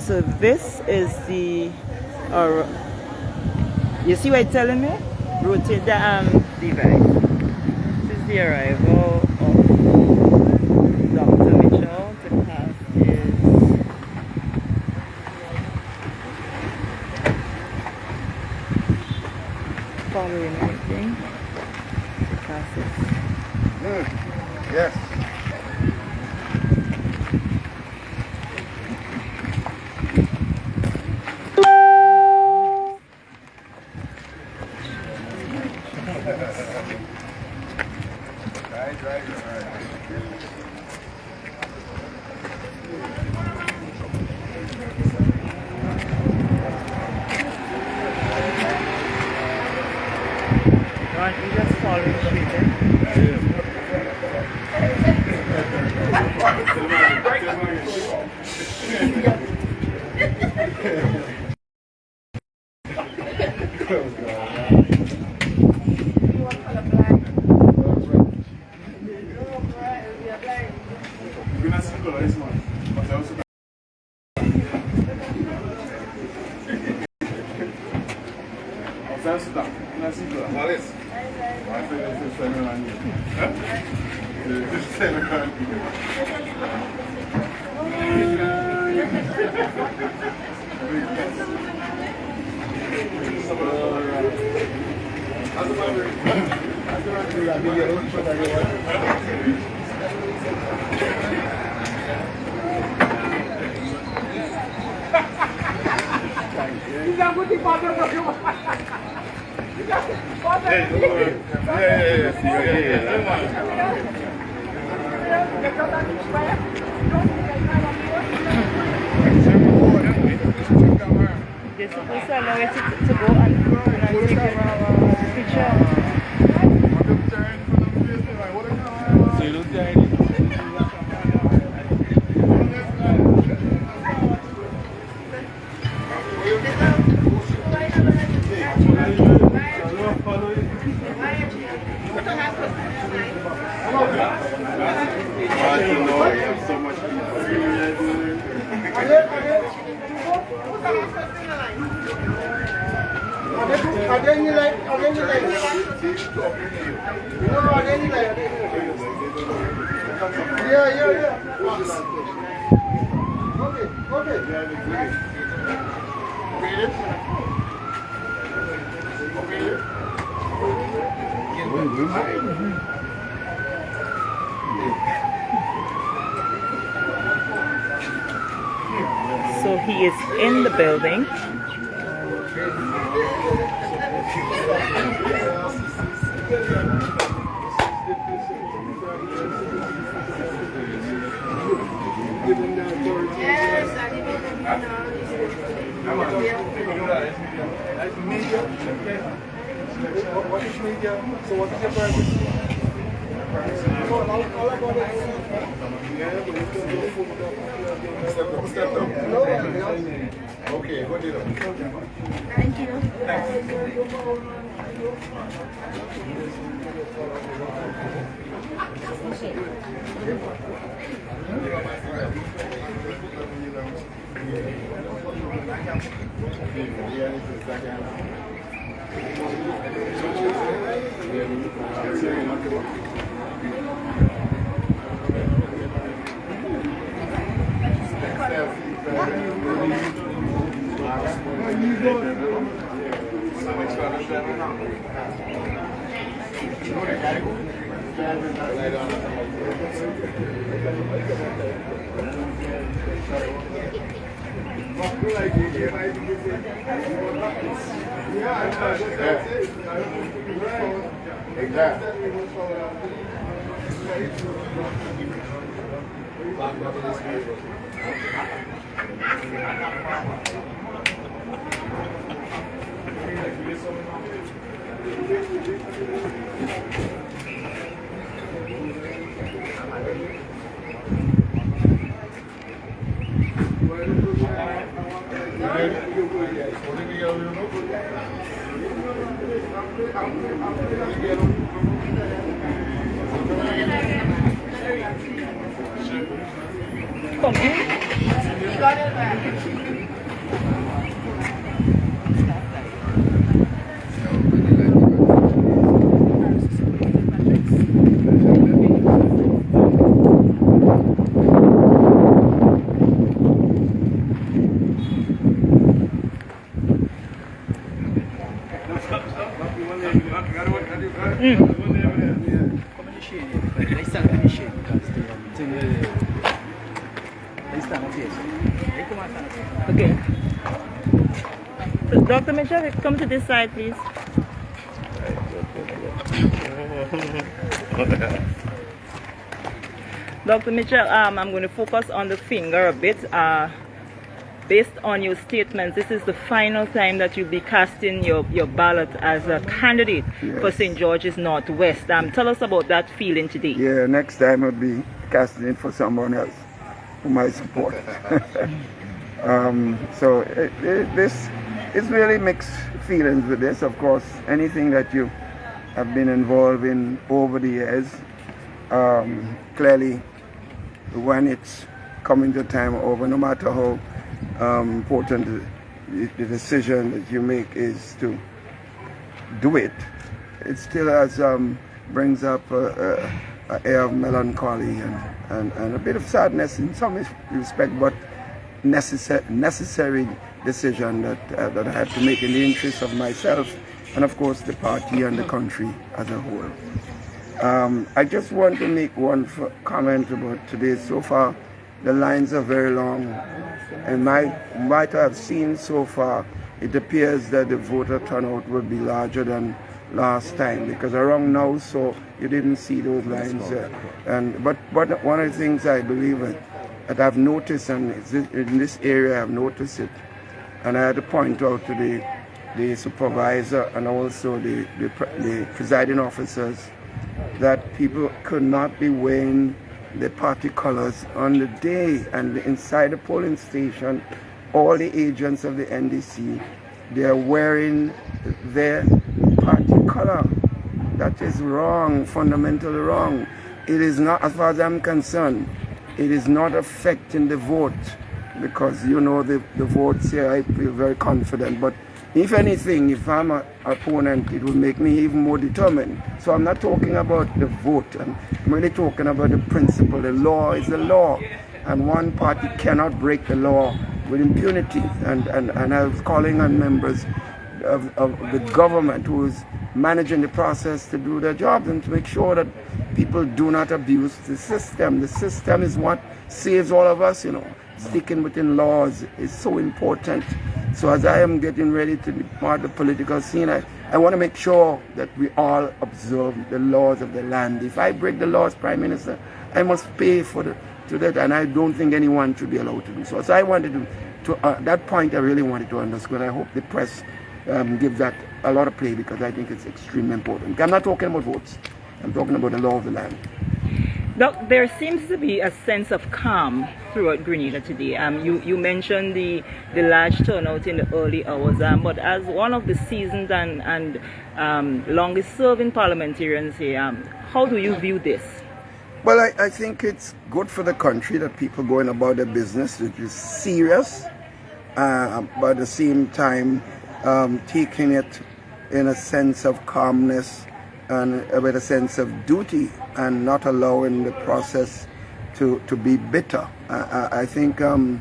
So this is the, you see what it's telling me? Rotate the device. This is the arrival of Dr. Mitchell. The path is following everything. The path is... Yes. Right, you just follow straight in. They're supposed to allow it to go and take a picture. So he is in the building. What is media? So what is your purpose? Step up. Okay, what do you know? Thank you. Come in. You got it back. Okay. So, Dr. Mitchell, come to this side, please. Dr. Mitchell, I'm going to focus on the finger a bit. Based on your statements, this is the final time that you'll be casting your ballot as a candidate for St. George's Northwest. Tell us about that feeling today. Yeah, next time I'll be casting it for someone else whom I support. So it's really mixed feelings with this. Of course, anything that you have been involved in over the years, clearly when it's coming to time over, no matter how important the decision that you make is to do it, it still has brings up an air of melancholy and a bit of sadness in some respect, but necessary decision that I had to make in the interest of myself and of course the party and the country as a whole. I just want to make one comment about today. So far the lines are very long, and what I've seen so far, it appears that the voter turnout will be larger than last time, because around now, so you didn't see those lines. But one of the things I believe that I've noticed, and in this area I've noticed it, and I had to point out to the supervisor and also the presiding officers that people could not be wearing the party colors on the day, and inside the polling station, all the agents of the NDC, they are wearing their party color. That is wrong, fundamentally wrong. It is not, as far as I'm concerned, it is not affecting the vote, because you know the votes here, I feel very confident, but if anything, if I'm an opponent, it will make me even more determined. So I'm not talking about the vote, I'm really talking about the principle. The law is the law, and one party cannot break the law with impunity. And I was calling on members of the government who is managing the process to do their jobs and to make sure that people do not abuse the system. The system is what saves all of us, you know. Sticking within laws is so important. So as I am getting ready to be part of the political scene, I want to make sure that we all observe the laws of the land. If I break the laws, Prime Minister, I must pay to that, and I don't think anyone should be allowed to do so. So I wanted to that point I really wanted to underscore. I hope the press gives that a lot of play, because I think it's extremely important. I'm not talking about votes. I'm talking about the law of the land. Doc, there seems to be a sense of calm throughout Grenada today. You mentioned the large turnout in the early hours, but as one of the seasoned and longest serving parliamentarians here, how do you view this? Well, I think it's good for the country that people going about their business, which is serious, but at the same time taking it in a sense of calmness and with a sense of duty, and not allowing the process to be bitter. I think I'm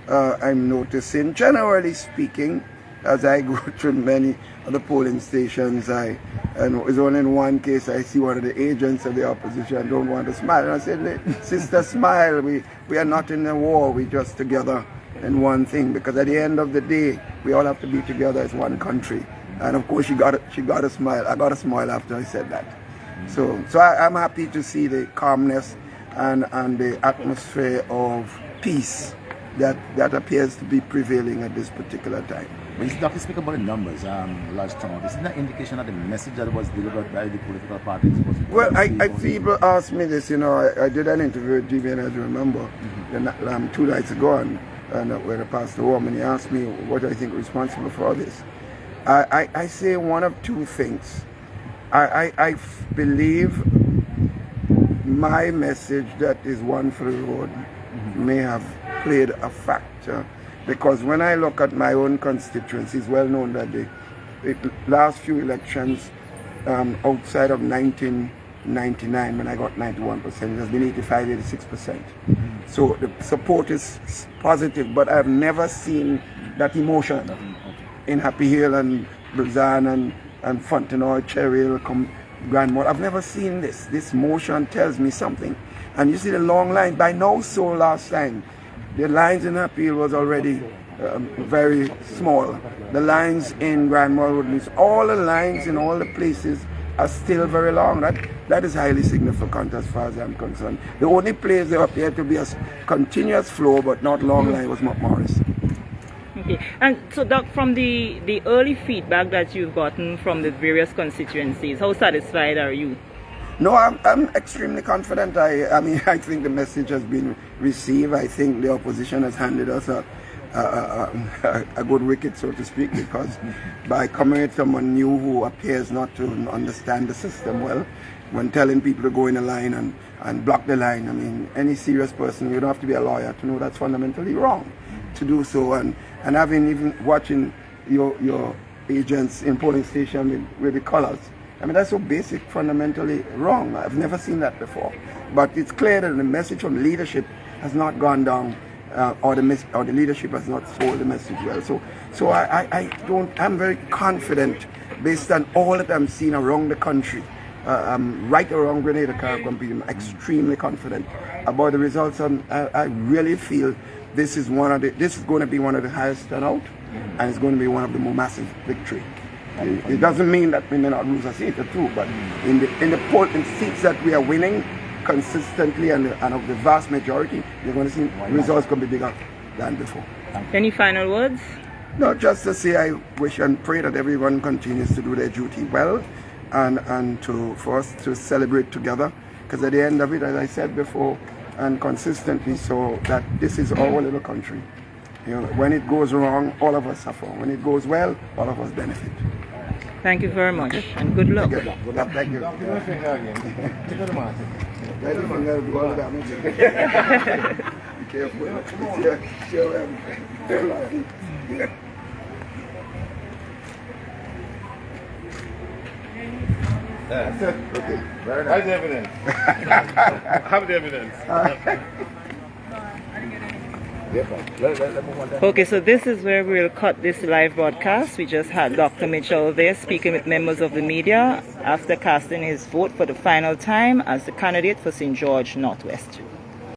noticing, generally speaking, as I go through many of the polling stations, and it's only in one case I see one of the agents of the opposition don't want to smile. And I said, sister, smile, we are not in a war, we're just together in one thing, because at the end of the day, we all have to be together as one country. And of course she got a smile. I got a smile after I said that. So I'm happy to see the calmness and the atmosphere of peace that appears to be prevailing at this particular time. When you speak about the numbers, large turnout, isn't that indication that the message that was delivered by the political parties was... Well, people ask me this, you know, I did an interview with GVN, as you remember, 2 nights ago, and when I passed the home, and he asked me what I think responsible for all this. I say one of two things. I believe my message that is one for the road may have played a factor, because when I look at my own constituency, it's well known that the last few elections outside of 1999, when I got 91%, it has been 85, 86%. So the support is positive, but I've never seen that emotion in Happy Hill and Brazan and Fontenoy, Cherry Hill, Grandmore. I've never seen this. This motion tells me something. And you see the long line. By now, so last time, the lines in appeal was already very small. The lines in Grand Mall Road, all the lines in all the places are still very long. That is highly significant as far as I'm concerned. The only place there appeared to be a continuous flow but not long line was Morris. Okay, and so Doc, from the early feedback that you've gotten from the various constituencies, how satisfied are you? No, I'm extremely confident. I mean, I think the message has been received. I think the opposition has handed us a good wicket, so to speak, because by coming with someone new who appears not to understand the system well, when telling people to go in a line and block the line, I mean, any serious person, you don't have to be a lawyer to know that's fundamentally wrong to do so. And having even watching your agents in polling station with the colors, I mean, that's so basic, fundamentally wrong. I've never seen that before. But it's clear that the message from leadership has not gone down, or the leadership has not sold the message well. So I'm very confident, based on all that I'm seeing around the country, right around Grenada, Carriacou, I'm extremely confident about the results. I really feel this is going to be one of the highest turnout, and it's going to be one of the more massive victory. It doesn't mean that we may not lose a seat or two, but in the seats that we are winning consistently and of the vast majority, you're going to see results can be bigger than before. Any final words? No, just to say I wish and pray that everyone continues to do their duty well, and for us to celebrate together, because at the end of it, as I said before, and consistently, so that this is our little country. You know, when it goes wrong, all of us suffer. When it goes well, all of us benefit. Thank you very much, and good luck. Good luck. Thank you. Be careful. That's it. Okay. Very How's nice. the evidence? Have the evidence. Okay, so this is where we'll cut this live broadcast. We just had Dr. Mitchell there speaking with members of the media after casting his vote for the final time as the candidate for St. George Northwest.